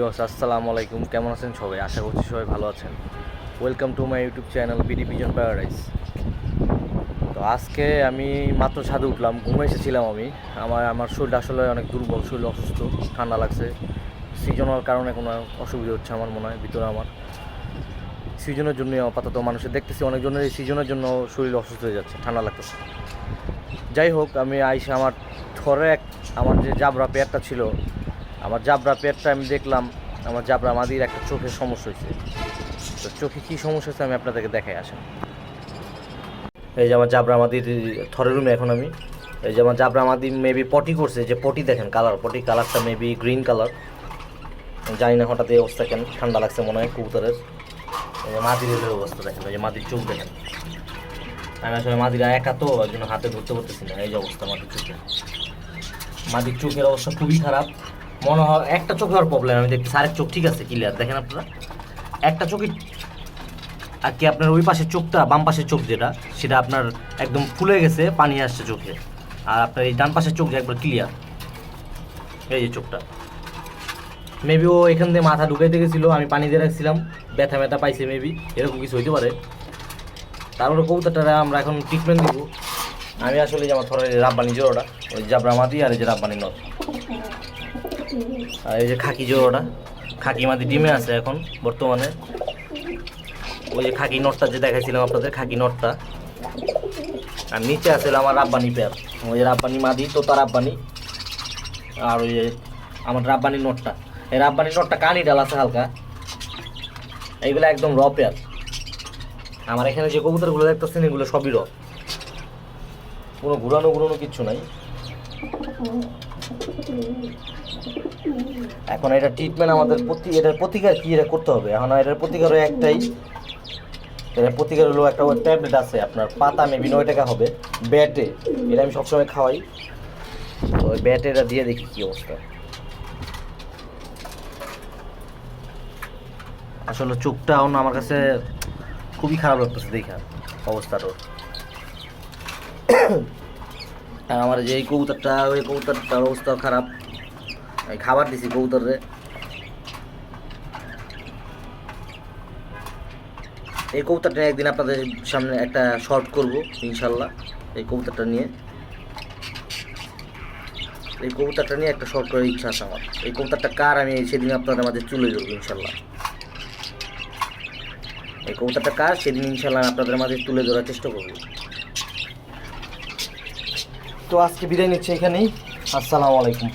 Viewers আসসালামু আলাইকুম, কেমন আছেন সবাই? আশা করছি সবাই ভালো আছেন। Welcome to my YouTube channel BD vision paradise. তো আজকে আমি মাত্র ছাদে উঠলাম, ঘুমে এসেছিলাম আমি। আমার শরীরটা আসলে অনেক দুর্বল, শরীর অসুস্থ, ঠান্ডা লাগছে। সিজনের কারণে কোনো অসুবিধা হচ্ছে আমার মনে হয় ভিতরে। আমার সিজনের জন্যই আপাতত মানুষের দেখতেছি অনেকজনের এই সিজনের জন্য শরীর অসুস্থ হয়ে যাচ্ছে, ঠান্ডা লাগতেছে। যাই হোক, আমি আইসা আমার আমার যে জাবরা পেয়ারটা ছিল, আমার জাবরা পেয়ারটা আমি দেখলাম আমার জাবরা মাদির একটা চোখের সমস্যা হয়েছে। তো চোখে কী সমস্যা হয়েছে আমি আপনাদেরকে দেখাই আসেন। এই যে আমার জাবরা মাদির থরের রুমে এখন আমি। এই যে আমার জাবরা মাদি মেবি পটি করছে, যে পটি দেখেন পটি কালারটা মেবি গ্রিন কালার। জানি না হঠাৎ এই অবস্থা কেন, ঠান্ডা লাগছে মনে হয় কবুতরের। এই যে মাদির অবস্থা দেখেন, ওই যে মাদির চোখ দেখেন। আমি আসলে মাদিরা একা তো, ওই জন্য হাতে ধরতে পারতেছি না। এই যে অবস্থা মাদির চোখের অবস্থা খুবই খারাপ। মনে হয় একটা চোখে আর প্রবলেম, আমি দেখছি আরেক চোখ ঠিক আছে, ক্লিয়ার দেখেন আপনারা। একটা চোখই আর কি, আপনার ওই পাশের চোখটা, বাম পাশের চোখ যেটা, সেটা আপনার একদম ফুলে গেছে, পানি আসছে চোখে। আর আপনার এই ডান পাশের চোখ যে একবার ক্লিয়ার, এই যে চোখটা। মেবি ও এখান থেকে মাথা ঢুকাইতে গেছিলো, আমি পানি দিয়ে রাখছিলাম, ব্যথা ব্যথা পাইছে মেবি, এরকম কিছু হইতে পারে। তারপরে কবুতরটা আমরা এখন ট্রিটমেন্ট দিব। আমি আসলে যে আমার থরের রাব্বানি জোড়াটা, ওই জাবরা মাদি আর এই যে রাব্বানি নর, আর এই যে খাকি জোড়াটা, খাকি মাদি ডিমে আছে এখন বর্তমানে। ওই যে খাকি নটটা যে দেখাইছিলাম আপনাদের, খাকি নটটা। আর নিচে আছে আমার রাব্বানি পেয়ার, ওই যে রাব্বানি মাদি তো তার রাব্বানি। আর ওই যে আমার রাব্বানি নটটা, এই রাব্বানি নটটা কানি ডাল আছে হালকা। এইগুলো একদম র পেয়ার। আমার এখানে যে কবুতরগুলো দেখতেছেন এগুলো সবই র, কোনো ঘুরানো কিচ্ছু নাই। এখন এটা ট্রিটমেন্ট আমাদের এটার প্রতিকার কি এটা করতে হবে। এখন এটার প্রতিকার একটাই, এটার প্রতিকার হলো একটা ট্যাবলেট আছে আপনার, পাতা মেবি 9 টাকা হবে, ব্যাটে। এটা আমি সবসময় খাওয়াই। তো ওই ব্যাটে এটা দিয়ে দেখি কি অবস্থা। আসলে চোখটা এখন আমার কাছে খুবই খারাপ লাগতেছে দেখা অবস্থাটা। আর আমার যে এই কবুতরটা, ওই কবুতরটার অবস্থা খারাপ। আমি খাবার দিছি কবুতরে। এই কবুতরটা একদিন আপনাদের সামনে একটা শর্ট করব ইনশাল্লাহ। এই কবুতরটা নিয়ে একটা শর্ট করার ইচ্ছা আছে আমার। এই কবুতরটা কার আমি সেদিন আপনাদের মাঝে তুলে ধরবো ইনশাল্লাহ। এই কবুতরটা কার সেদিন ইনশাল্লাহ আপনাদের মাঝে তুলে ধরার চেষ্টা করব। তো আজকে বিদায় নিচ্ছি এখানেই। আসসালামু আলাইকুম।